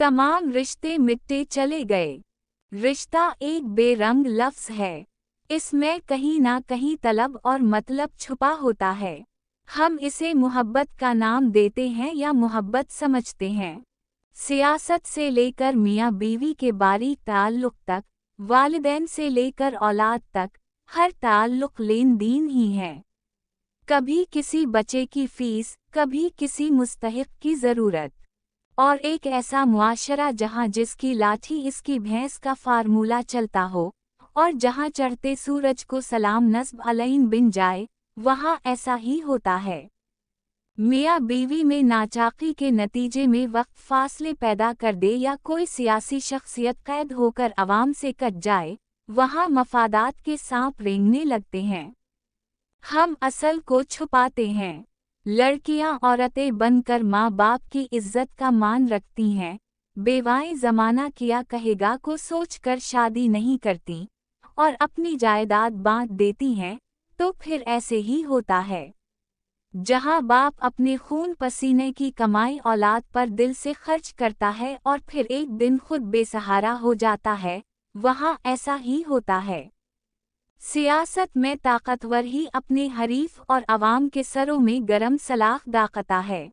तमाम रिश्ते मिटते चले गए। रिश्ता एक बेरंग लफ्ज़ है। इसमें कहीं ना कहीं तलब और मतलब छुपा होता है। हम इसे मोहब्बत का नाम देते हैं या मोहब्बत समझते हैं। सियासत से लेकर मियाँ बीवी के बारीक ताल्लुक़ तक, वालिदैन से लेकर औलाद तक, हर ताल्लुक़ लेन देन ही है। कभी किसी बच्चे की फीस, कभी किसी मुस्तहिक की ज़रूरत। और एक ऐसा मुआशरा जहाँ जिसकी लाठी इसकी भैंस का फार्मूला चलता हो, और जहाँ चढ़ते सूरज को सलाम नस्ब अलैन बिन जाए, वहाँ ऐसा ही होता है। मियाँ बीवी में नाचाकी के नतीजे में वक्त फासले पैदा कर दे या कोई सियासी शख्सियत कैद होकर अवाम से कट जाए, वहाँ मफादात के सांप रेंगने लगते हैं। हम असल को छुपाते हैं। लड़कियां औरतें बनकर माँ बाप की इज्जत का मान रखती हैं। बेवाएं ज़माना किया कहेगा को सोचकर शादी नहीं करती, और अपनी जायदाद बांट देती हैं। तो फिर ऐसे ही होता है। जहाँ बाप अपने खून पसीने की कमाई औलाद पर दिल से खर्च करता है और फिर एक दिन खुद बेसहारा हो जाता है, वहाँ ऐसा ही होता है। सियासत में ताकतवर ही अपने हरीफ और अवाम के सरों में गरम सलाख दागता है।